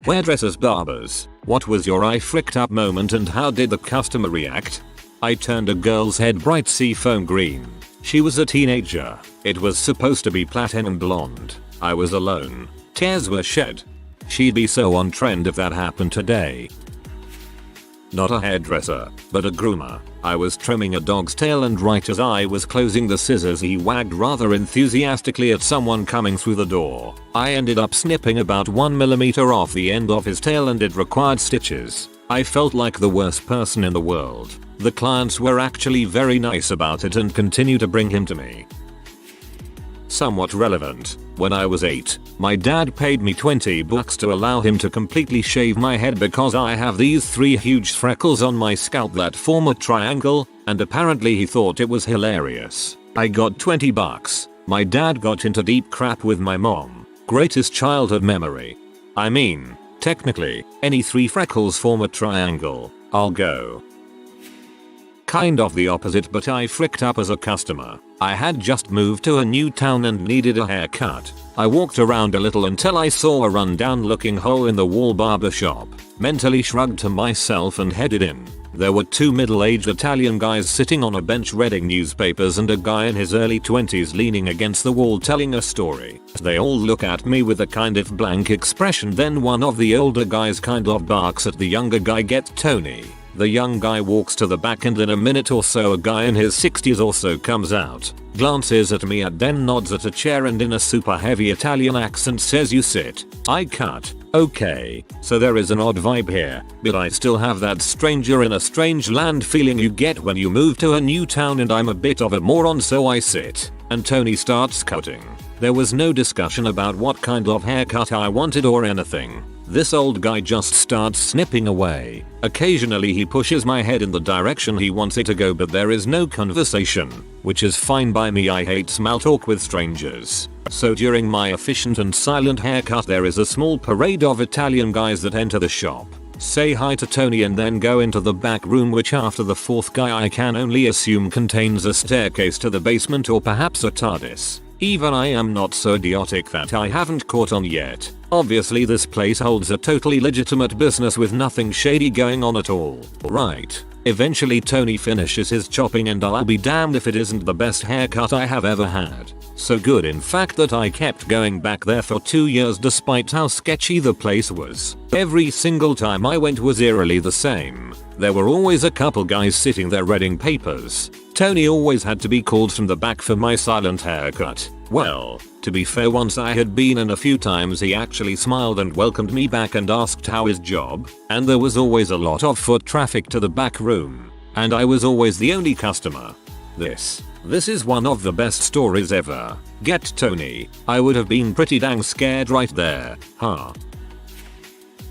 Hairdressers, barbers, what was your I fricked up moment and how did the customer react? I turned a girl's head bright seafoam green. She was a teenager. It was supposed to be platinum blonde. I was alone. Tears were shed. She'd be so on trend if that happened today. Not a hairdresser, but a groomer. I was trimming a dog's tail and right as I was closing the scissors he wagged rather enthusiastically at someone coming through the door. I ended up snipping about 1mm off the end of his tail and it required stitches. I felt like the worst person in the world. The clients were actually very nice about it and continued to bring him to me. Somewhat relevant. When I was 8, my dad paid me $20 to allow him to completely shave my head because I have these 3 huge freckles on my scalp that form a triangle, and apparently he thought it was hilarious. I got $20. My dad got into deep crap with my mom. Greatest childhood memory. I mean, technically, any 3 freckles form a triangle. I'll go. Kind of the opposite, but I fricked up as a customer. I had just moved to a new town and needed a haircut. I walked around a little until I saw a rundown looking hole in the wall barbershop. Mentally shrugged to myself and headed in. There were 2 middle-aged Italian guys sitting on a bench reading newspapers and a guy in his early 20s leaning against the wall telling a story. They all look at me with a kind of blank expression, then one of the older guys kind of barks at the younger guy, "Get Tony." The young guy walks to the back and in a minute or so a guy in his 60s also comes out, glances at me and then nods at a chair and in a super heavy Italian accent says, "You sit, I cut." Okay, so there is an odd vibe here, but I still have that stranger in a strange land feeling you get when you move to a new town, and I'm a bit of a moron, so I sit, and Tony starts cutting. There was no discussion about what kind of haircut I wanted or anything. This old guy just starts snipping away. Occasionally he pushes my head in the direction he wants it to go, but there is no conversation, which is fine by me. I hate small talk with strangers. So during my efficient and silent haircut there is a small parade of Italian guys that enter the shop, say hi to Tony and then go into the back room, which after the 4th guy I can only assume contains a staircase to the basement or perhaps a TARDIS. Even I am not so idiotic that I haven't caught on yet. Obviously this place holds a totally legitimate business with nothing shady going on at all. Right. Eventually Tony finishes his chopping and I'll be damned if it isn't the best haircut I have ever had. So good in fact that I kept going back there for 2 years despite how sketchy the place was. Every single time I went was eerily the same. There were always a couple guys sitting there reading papers. Tony always had to be called from the back for my silent haircut. Well, to be fair, once I had been in a few times he actually smiled and welcomed me back and asked how his job, and there was always a lot of foot traffic to the back room, and I was always the only customer. This is one of the best stories ever. Get Tony. I would have been pretty dang scared right there, huh?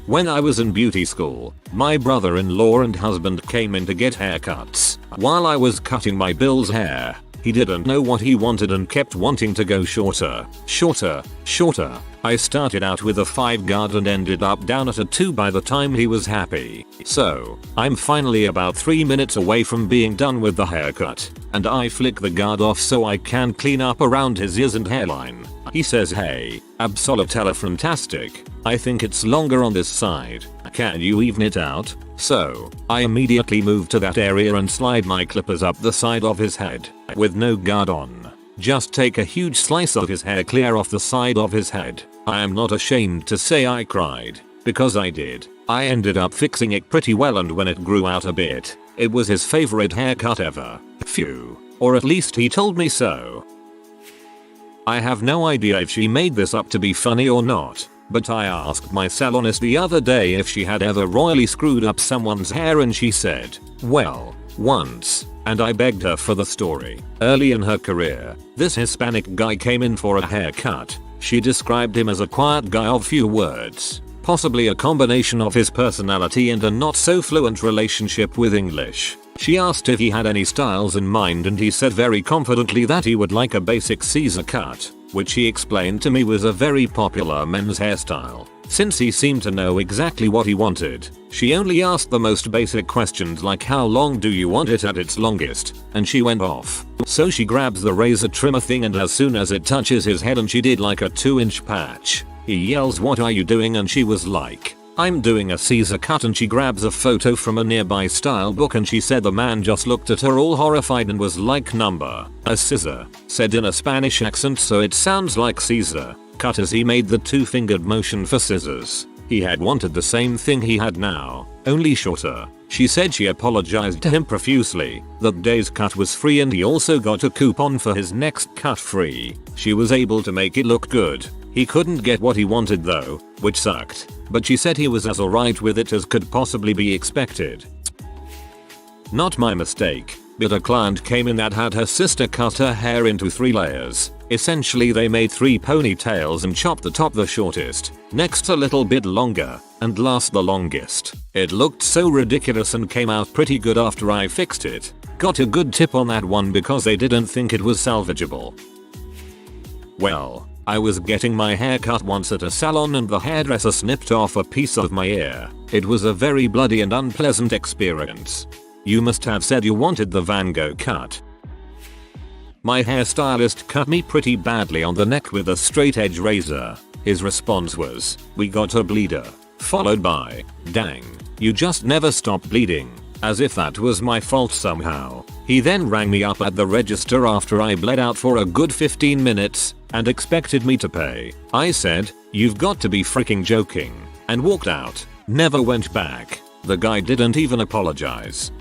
When I was in beauty school, my brother-in-law and husband came in to get haircuts. While I was cutting my Bill's hair, he didn't know what he wanted and kept wanting to go shorter, shorter, shorter. I started out with a 5 guard and ended up down at a 2 by the time he was happy. So, I'm finally about 3 minutes away from being done with the haircut, and I flick the guard off so I can clean up around his ears and hairline. He says, "Hey, absolutely fantastic. I think it's longer on this side. Can you even it out?" So, I immediately move to that area and slide my clippers up the side of his head, with no guard on. Just take a huge slice of his hair clear off the side of his head. I am not ashamed to say I cried, because I did. I ended up fixing it pretty well, and when it grew out a bit, it was his favorite haircut ever. Phew. Or at least he told me so. I have no idea if she made this up to be funny or not, but I asked my salonist the other day if she had ever royally screwed up someone's hair, and she said, well, once, and I begged her for the story. Early in her career, this Hispanic guy came in for a haircut. She described him as a quiet guy of few words, possibly a combination of his personality and a not so fluent relationship with English. She asked if he had any styles in mind, and he said very confidently that he would like a basic Caesar cut, which he explained to me was a very popular men's hairstyle. Since he seemed to know exactly what he wanted, she only asked the most basic questions like how long do you want it at its longest, and she went off. So she grabs the razor trimmer thing, and as soon as it touches his head, and she did like a 2-inch patch, he yells, "What are you doing?" and she was like, I'm doing a Caesar cut and she grabs a photo from a nearby style book and she said the man just looked at her all horrified and was like number, a scissor, said in a Spanish accent so it sounds like Caesar, cut as he made the two-fingered motion for scissors. He had wanted the same thing he had now, only shorter. She said she apologized to him profusely, that day's cut was free and he also got a coupon for his next cut free. She was able to make it look good. He couldn't get what he wanted though, which sucked, but she said he was as alright with it as could possibly be expected. Not my mistake, but a client came in that had her sister cut her hair into 3 layers. Essentially they made 3 ponytails and chopped the top the shortest, next a little bit longer, and last the longest. It looked so ridiculous and came out pretty good after I fixed it. Got a good tip on that one because they didn't think it was salvageable. Well, I was getting my hair cut once at a salon and the hairdresser snipped off a piece of my ear. It was a very bloody and unpleasant experience. You must have said you wanted the Van Gogh cut. My hairstylist cut me pretty badly on the neck with a straight edge razor. His response was, "We got a bleeder," followed by, "Dang, you just never stop bleeding," as if that was my fault somehow. He then rang me up at the register after I bled out for a good 15 minutes and expected me to pay. I said, "You've got to be freaking joking," and walked out. Never went back. The guy didn't even apologize.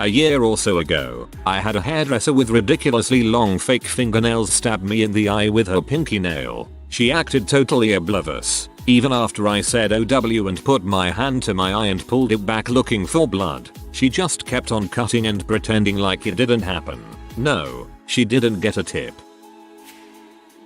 A year or so ago, I had a hairdresser with ridiculously long fake fingernails stab me in the eye with her pinky nail. She acted totally oblivious, even after I said OW and put my hand to my eye and pulled it back looking for blood. She just kept on cutting and pretending like it didn't happen. No, she didn't get a tip.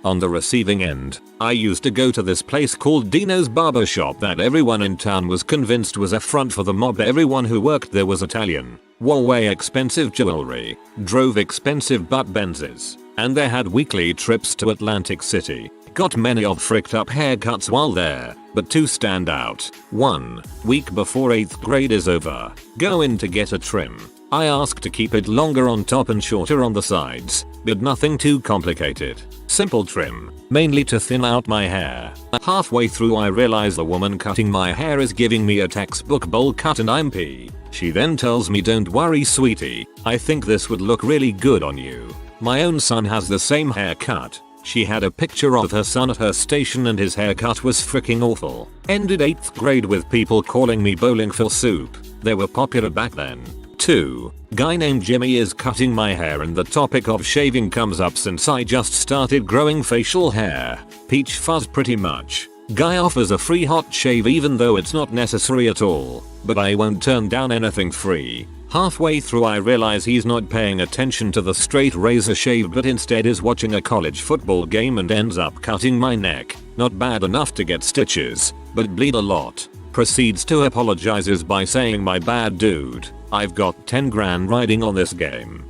On the receiving end, I used to go to this place called Dino's barbershop that everyone in town was convinced was a front for the mob. Everyone who worked there was Italian, wore way expensive jewelry, drove expensive butt Benzes, and they had weekly trips to Atlantic City. Got many of fricked up haircuts while there, but 2 stand out. 1. Week before 8th grade is over, go in to get a trim. I asked to keep it longer on top and shorter on the sides, but nothing too complicated. Simple trim, mainly to thin out my hair. Halfway through I realize the woman cutting my hair is giving me a textbook bowl cut and I'm pee. She then tells me, "Don't worry sweetie, I think this would look really good on you." My own son has the same haircut. She had a picture of her son at her station and his haircut was freaking awful. Ended 8th grade with people calling me bowling for soup. They were popular back then. 2. Guy named Jimmy is cutting my hair and the topic of shaving comes up since I just started growing facial hair. Peach fuzz pretty much. Guy offers a free hot shave even though it's not necessary at all, but I won't turn down anything free. Halfway through I realize he's not paying attention to the straight razor shave but instead is watching a college football game and ends up cutting my neck. Not bad enough to get stitches, but bleed a lot. Proceeds to apologizes by saying, "My bad dude, I've got 10 grand riding on this game."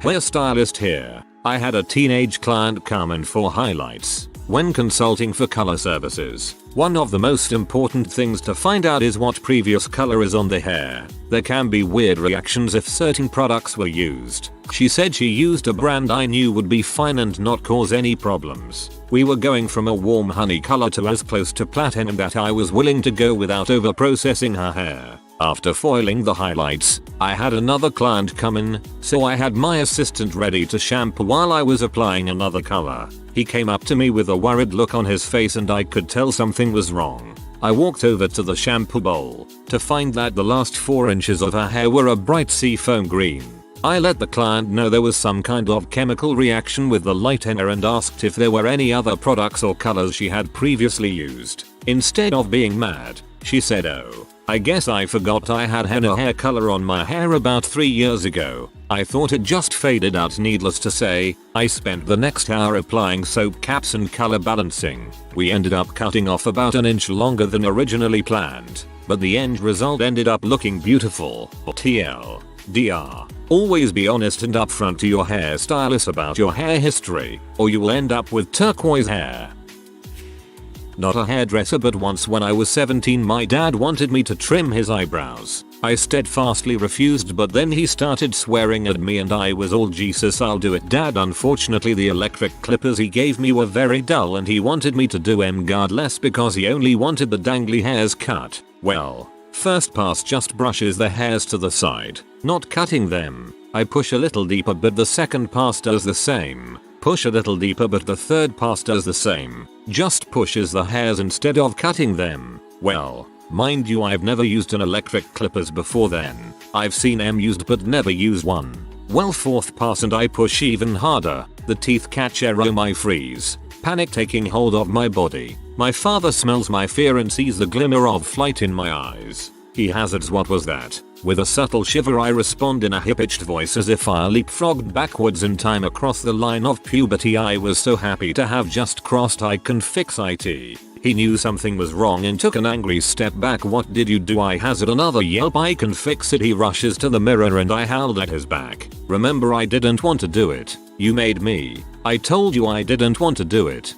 Hairstylist here. I had a teenage client come in for highlights. When consulting for color services, one of the most important things to find out is what previous color is on the hair. There can be weird reactions if certain products were used. She said she used a brand I knew would be fine and not cause any problems. We were going from a warm honey color to as close to platinum that I was willing to go without over-processing her hair. After foiling the highlights, I had another client come in, so I had my assistant ready to shampoo while I was applying another color. He came up to me with a worried look on his face and I could tell something was wrong. I walked over to the shampoo bowl to find that the last 4 inches of her hair were a bright sea foam green. I let the client know there was some kind of chemical reaction with the lightener and asked if there were any other products or colors she had previously used. Instead of being mad, she said, "Oh, I guess I forgot I had henna hair color on my hair about 3 years ago. I thought it just faded out." Needless to say, I spent the next hour applying soap caps and color balancing. We ended up cutting off about an inch longer than originally planned, but the end result ended up looking beautiful. TLDR. Always be honest and upfront to your hairstylist about your hair history, or you will end up with turquoise hair. Not a hairdresser, but once when I was 17 my dad wanted me to trim his eyebrows. I steadfastly refused, but then he started swearing at me and I was all Jesus, I'll do it dad. Unfortunately the electric clippers he gave me were very dull and he wanted me to do regardless because he only wanted the dangly hairs cut. Well, first pass just brushes the hairs to the side, not cutting them. I push a little deeper but the second pass does the same. Push a little deeper but the third pass does the same. Just pushes the hairs instead of cutting them. Well, mind you, I've never used an electric clippers before then. I've seen them used but never used one. Well, fourth pass and I push even harder. The teeth catch my freeze. Panic taking hold of my body. My father smells my fear and sees the glimmer of flight in my eyes. He hazards, "What was that?" With a subtle shiver I respond in a high-pitched voice as if I leapfrogged backwards in time across the line of puberty I was so happy to have just crossed. "I can fix it." He knew something was wrong and took an angry step back. "What did you do?" I hazard another yelp. "I can fix it." He rushes to the mirror and I howled at his back. "Remember, I didn't want to do it. You made me. I told you I didn't want to do it."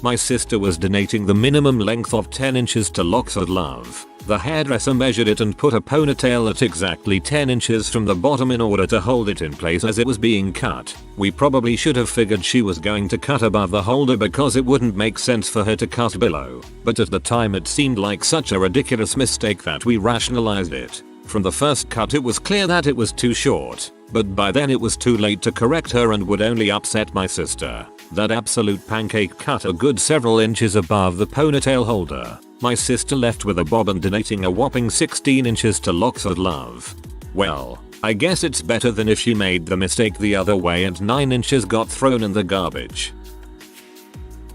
My sister was donating the minimum length of 10 inches to Locks of Love. The hairdresser measured it and put a ponytail at exactly 10 inches from the bottom in order to hold it in place as it was being cut. We probably should have figured she was going to cut above the holder because it wouldn't make sense for her to cut below. But at the time it seemed like such a ridiculous mistake that we rationalized it. From the first cut it was clear that it was too short, but by then it was too late to correct her and would only upset my sister. That absolute pancake cut a good several inches above the ponytail holder. My sister left with a bob and donating a whopping 16 inches to Locks of Love. Well, I guess it's better than if she made the mistake the other way and 9 inches got thrown in the garbage.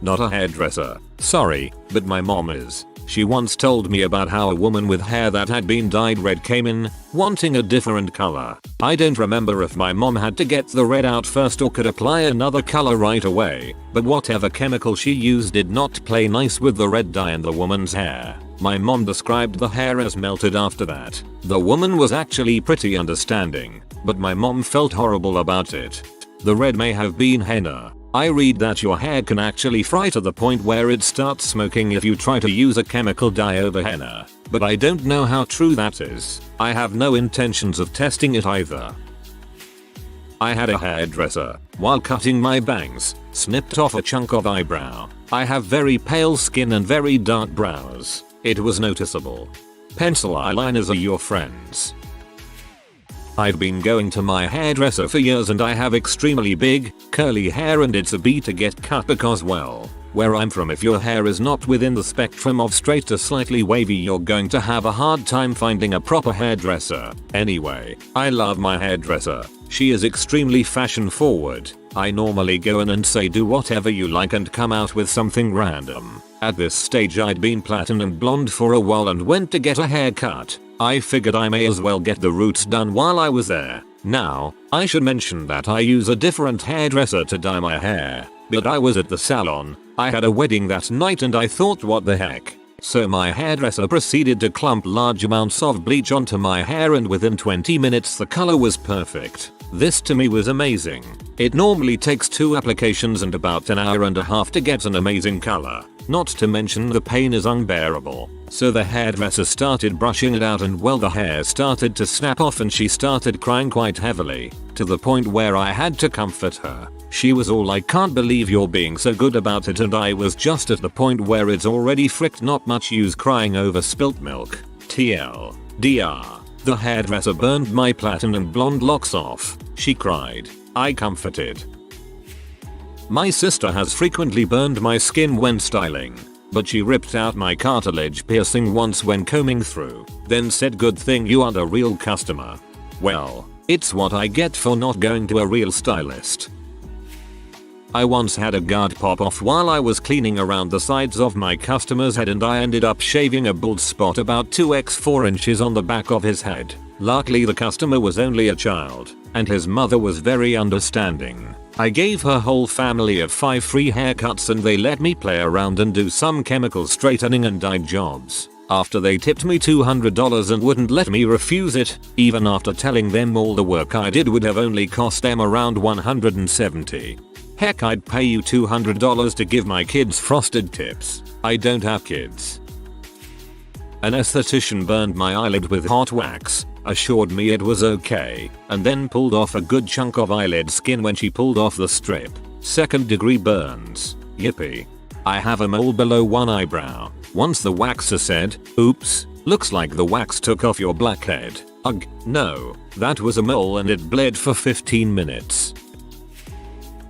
Not a hairdresser, sorry, but my mom is. She once told me about how a woman with hair that had been dyed red came in, wanting a different color. I don't remember if my mom had to get the red out first or could apply another color right away, but whatever chemical she used did not play nice with the red dye in the woman's hair. My mom described the hair as melted after that. The woman was actually pretty understanding, but my mom felt horrible about it. The red may have been henna. I read that your hair can actually fry to the point where it starts smoking if you try to use a chemical dye over henna, but I don't know how true that is. I have no intentions of testing it either. I had a hairdresser, while cutting my bangs, snipped off a chunk of eyebrow. I have very pale skin and very dark brows. It was noticeable. Pencil eyeliners are your friends. I've been going to my hairdresser for years and I have extremely big, curly hair and it's a B to get cut because, well, where I'm from, if your hair is not within the spectrum of straight to slightly wavy, you're going to have a hard time finding a proper hairdresser. Anyway, I love my hairdresser. She is extremely fashion forward. I normally go in and say do whatever you like and come out with something random. At this stage I'd been platinum blonde for a while and went to get a haircut. I figured I may as well get the roots done while I was there. Now, I should mention that I use a different hairdresser to dye my hair, but I was at the salon. I had a wedding that night and I thought, what the heck. So my hairdresser proceeded to clump large amounts of bleach onto my hair and within 20 minutes the color was perfect. This to me was amazing. It normally takes 2 applications and about an hour and a half to get an amazing color. Not to mention the pain is unbearable. So the hairdresser started brushing it out and well, the hair started to snap off and she started crying quite heavily, to the point where I had to comfort her. She was all, "I can't believe you're being so good about it," and I was just at the point where it's already fricked not much use crying over spilt milk. TLDR. The hairdresser burned my platinum blonde locks off. She cried. I comforted. My sister has frequently burned my skin when styling, but she ripped out my cartilage piercing once when combing through, then said, "Good thing you are the real customer." Well, it's what I get for not going to a real stylist. I once had a guard pop off while I was cleaning around the sides of my customer's head and I ended up shaving a bald spot about 2x4 inches on the back of his head. Luckily the customer was only a child, and his mother was very understanding. I gave her whole family of 5 free haircuts and they let me play around and do some chemical straightening and dye jobs. After they tipped me $200 and wouldn't let me refuse it, even after telling them all the work I did would have only cost them around $170. Heck, I'd pay you $200 to give my kids frosted tips. I don't have kids. An esthetician burned my eyelid with hot wax, assured me it was okay, and then pulled off a good chunk of eyelid skin when she pulled off the strip. Second-degree burns. Yippee. I have a mole below one eyebrow. Once the waxer said, "Oops, looks like the wax took off your blackhead." Ugh, no, that was a mole and it bled for 15 minutes.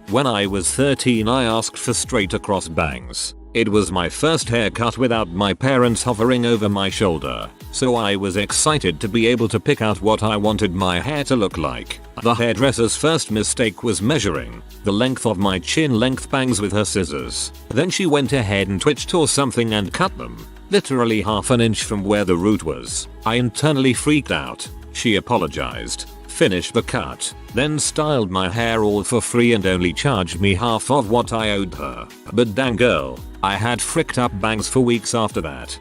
When I was 13 I asked for straight across bangs. It was my first haircut without my parents hovering over my shoulder, so I was excited to be able to pick out what I wanted my hair to look like. The hairdresser's first mistake was measuring the length of my chin length bangs with her scissors. Then she went ahead and twitched or something and cut them, literally half an inch from where the root was. I internally freaked out. She apologized, finished the cut, then styled my hair all for free and only charged me half of what I owed her. But dang girl, I had fricked up bangs for weeks after that.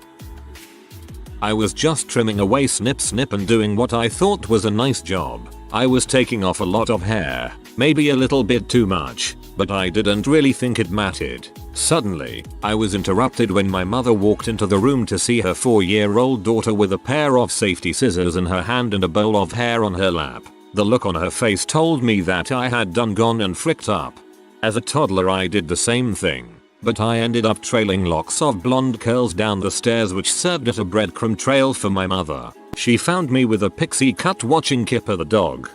I was just trimming away snip and doing what I thought was a nice job. I was taking off a lot of hair, maybe a little bit too much, but I didn't really think it mattered. Suddenly, I was interrupted when my mother walked into the room to see her 4-year-old daughter with a pair of safety scissors in her hand and a bowl of hair on her lap. The look on her face told me that I had gone and fricked up. As a toddler I did the same thing, but I ended up trailing locks of blonde curls down the stairs which served as a breadcrumb trail for my mother. She found me with a pixie cut watching Kipper the dog.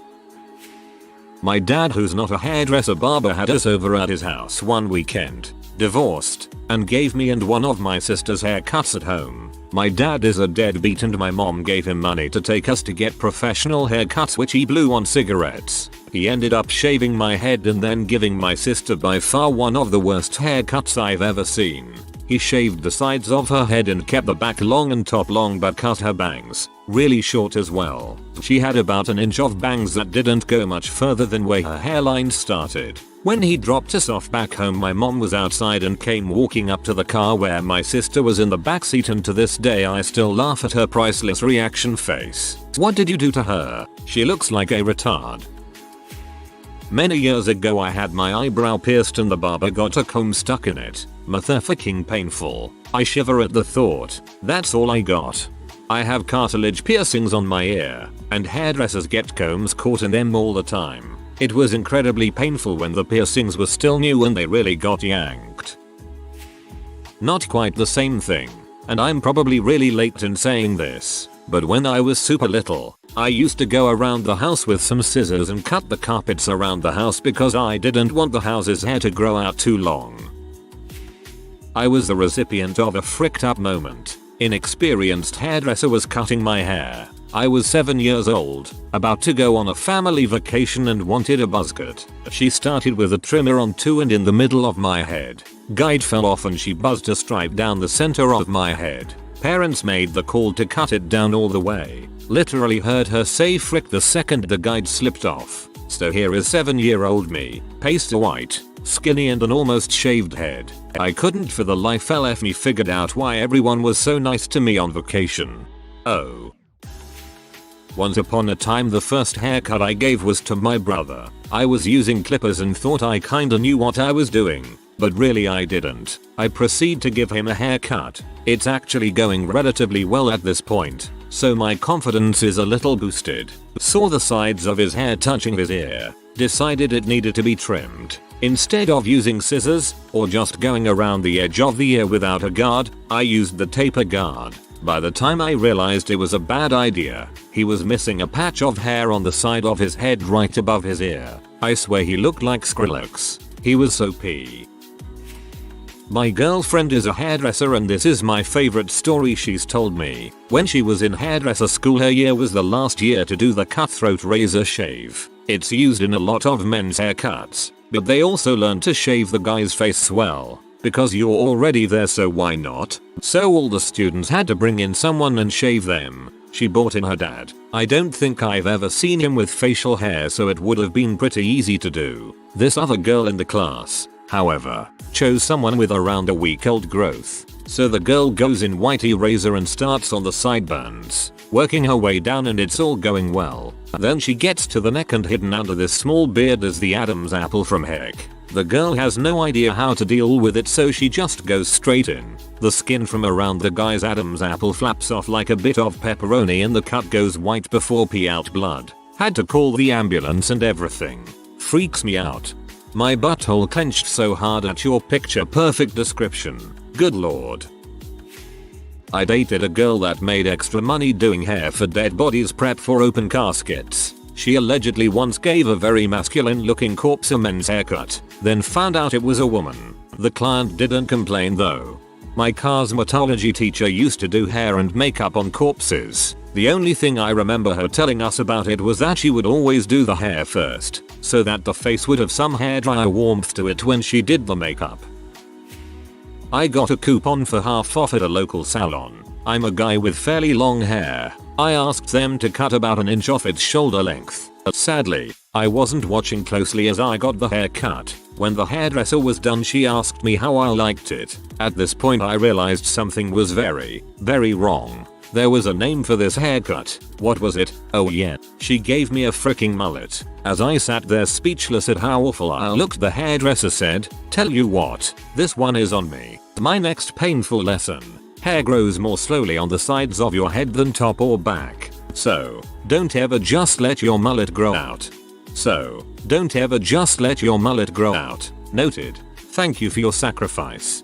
My dad, who's not a hairdresser barber, had us over at his house one weekend, divorced, and gave me and one of my sisters haircuts at home. My dad is a deadbeat and my mom gave him money to take us to get professional haircuts which he blew on cigarettes. He ended up shaving my head and then giving my sister by far one of the worst haircuts I've ever seen. He shaved the sides of her head and kept the back long and top long but cut her bangs really short as well. She had about an inch of bangs that didn't go much further than where her hairline started. When he dropped us off back home my mom was outside and came walking up to the car where my sister was in the backseat, and to this day I still laugh at her priceless reaction face. What did you do to her? She looks like a retard. Many years ago I had my eyebrow pierced and the barber got a comb stuck in it. Motherfucking painful. I shiver at the thought. That's all I got. I have cartilage piercings on my ear, and hairdressers get combs caught in them all the time. It was incredibly painful when the piercings were still new and they really got yanked. Not quite the same thing, and I'm probably really late in saying this, but when I was super little, I used to go around the house with some scissors and cut the carpets around the house because I didn't want the house's hair to grow out too long. I was the recipient of a fricked up moment. Inexperienced hairdresser was cutting my hair. I was 7 years old, about to go on a family vacation and wanted a buzz cut. She started with a trimmer on 2 and in the middle of my head. Guide fell off and she buzzed a stripe down the center of my head. Parents made the call to cut it down all the way. Literally heard her say frick the second the guide slipped off. So here is 7-year-old me, pasty white, skinny and an almost shaved head. I couldn't for the life LF me figured out why everyone was so nice to me on vacation. Oh. Once upon a time the first haircut I gave was to my brother. I was using clippers and thought I kinda knew what I was doing, but really I didn't. I proceed to give him a haircut. It's actually going relatively well at this point, so my confidence is a little boosted. Saw the sides of his hair touching his ear, decided it needed to be trimmed. Instead of using scissors, or just going around the edge of the ear without a guard, I used the taper guard. By the time I realized it was a bad idea, he was missing a patch of hair on the side of his head right above his ear. I swear he looked like Skrillex. He was so pee. My girlfriend is a hairdresser and this is my favorite story she's told me. When she was in hairdresser school her year was the last year to do the cutthroat razor shave. It's used in a lot of men's haircuts, but they also learned to shave the guy's face well. Because you're already there, so why not? So all the students had to bring in someone and shave them. She brought in her dad. I don't think I've ever seen him with facial hair, so it would have been pretty easy to do. This other girl in the class, however, chose someone with around a week-old growth. So the girl goes in whitey razor and starts on the sideburns, working her way down and it's all going well. Then she gets to the neck and hidden under this small beard is the Adam's apple from heck. The girl has no idea how to deal with it, so she just goes straight in. The skin from around the guy's Adam's apple flaps off like a bit of pepperoni and the cut goes white before pee out blood. Had to call the ambulance and everything. Freaks me out. My butthole clenched so hard at your picture perfect description. Good lord. I dated a girl that made extra money doing hair for dead bodies prep for open caskets. She allegedly once gave a very masculine looking corpse a men's haircut, then found out it was a woman. The client didn't complain though. My cosmetology teacher used to do hair and makeup on corpses. The only thing I remember her telling us about it was that she would always do the hair first, so that the face would have some hairdryer warmth to it when she did the makeup. I got a coupon for half off at a local salon. I'm a guy with fairly long hair. I asked them to cut about an inch off its shoulder length. Sadly, I wasn't watching closely as I got the haircut. When the hairdresser was done, she asked me how I liked it. At this point I realized something was very wrong. There was a name for this haircut. What was it? Oh yeah. She gave me a freaking mullet. As I sat there speechless at how awful I looked, the hairdresser said, "Tell you what, this one is on me." My next painful lesson. Hair grows more slowly on the sides of your head than top or back. So, don't ever just let your mullet grow out. Noted. Thank you for your sacrifice.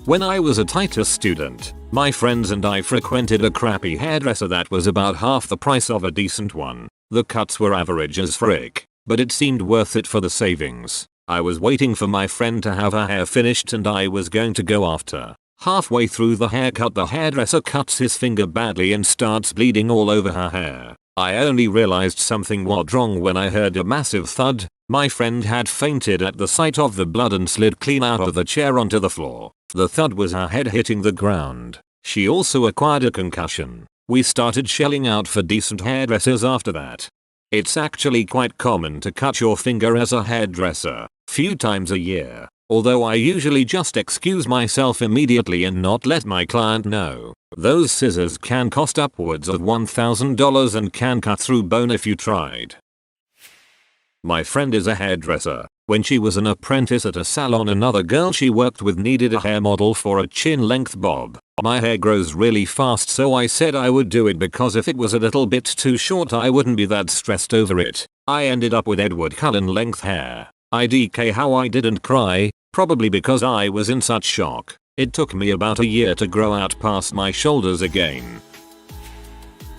When I was a Titus student, my friends and I frequented a crappy hairdresser that was about half the price of a decent one. The cuts were average as frick, but it seemed worth it for the savings. I was waiting for my friend to have her hair finished and I was going to go after. Halfway through the haircut, the hairdresser cuts his finger badly and starts bleeding all over her hair. I only realized something was wrong when I heard a massive thud. My friend had fainted at the sight of the blood and slid clean out of the chair onto the floor. The thud was her head hitting the ground. She also acquired a concussion. We started shelling out for decent hairdressers after that. It's actually quite common to cut your finger as a hairdresser, few times a year. Although I usually just excuse myself immediately and not let my client know. Those scissors can cost upwards of $1,000 and can cut through bone if you tried. My friend is a hairdresser. When she was an apprentice at a salon, another girl she worked with needed a hair model for a chin length bob. My hair grows really fast, so I said I would do it because if it was a little bit too short I wouldn't be that stressed over it. I ended up with Edward Cullen length hair. IDK how I didn't cry. Probably because I was in such shock. It took me about a year to grow out past my shoulders again.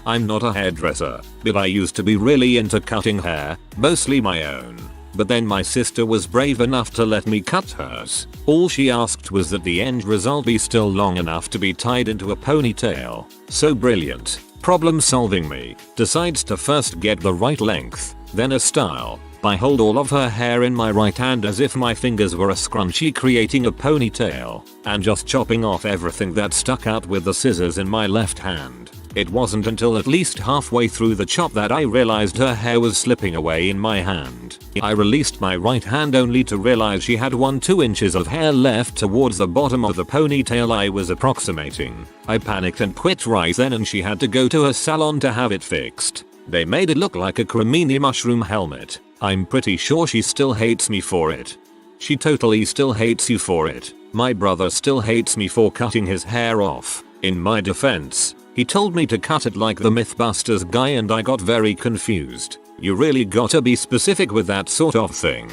I'm not a hairdresser, but I used to be really into cutting hair, mostly my own. But then my sister was brave enough to let me cut hers. All she asked was that the end result be still long enough to be tied into a ponytail. So brilliant. Problem solving me decides to first get the right length, then a style. I hold all of her hair in my right hand as if my fingers were a scrunchie creating a ponytail, and just chopping off everything that stuck out with the scissors in my left hand. It wasn't until at least halfway through the chop that I realized her hair was slipping away in my hand. I released my right hand only to realize she had 2 inches of hair left towards the bottom of the ponytail I was approximating. I panicked and quit right then, and she had to go to a salon to have it fixed. They made it look like a cremini mushroom helmet. I'm pretty sure she still hates me for it. She totally still hates you for it. My brother still hates me for cutting his hair off. In my defense, he told me to cut it like the Mythbusters guy and I got very confused. You really gotta be specific with that sort of thing.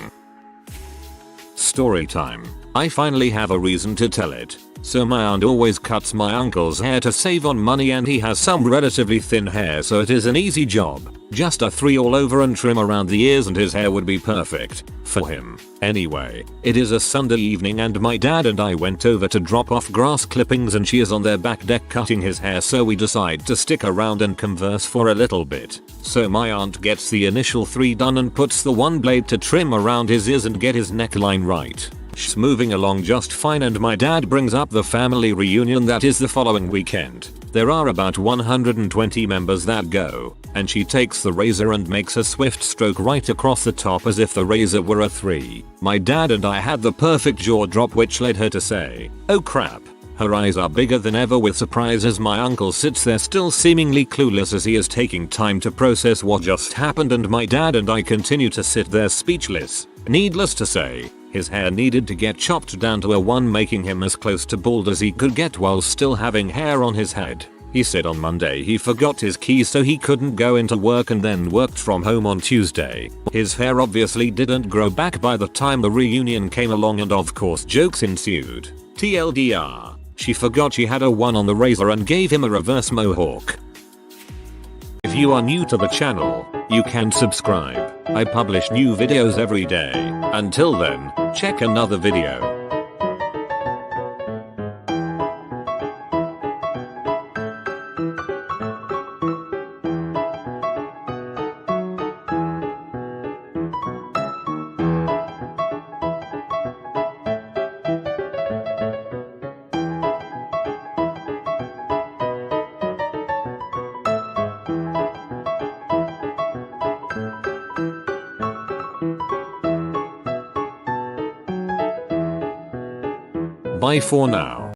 Story time. I finally have a reason to tell it. So my aunt always cuts my uncle's hair to save on money, and he has some relatively thin hair, so it is an easy job. Just a 3 all over and trim around the ears and his hair would be perfect for him. Anyway, it is a Sunday evening and my dad and I went over to drop off grass clippings and she is on their back deck cutting his hair, so we decide to stick around and converse for a little bit. So my aunt gets the initial 3 done and puts the one blade to trim around his ears and get his neckline right. She's moving along just fine, and my dad brings up the family reunion that is the following weekend. There are about 120 members that go, and she takes the razor and makes a swift stroke right across the top as if the razor were a 3. My dad and I had the perfect jaw drop, which led her to say, "Oh crap." Her eyes are bigger than ever with surprise as my uncle sits there still seemingly clueless as he is taking time to process what just happened, and my dad and I continue to sit there speechless. Needless to say, his hair needed to get chopped down to a 1, making him as close to bald as he could get while still having hair on his head. He said on Monday he forgot his keys so he couldn't go into work and then worked from home on Tuesday. His hair obviously didn't grow back by the time the reunion came along and of course jokes ensued. TLDR, she forgot she had a 1 on the razor and gave him a reverse mohawk. If you are new to the channel, you can subscribe. I publish new videos every day. Until then, check another video. Bye for now.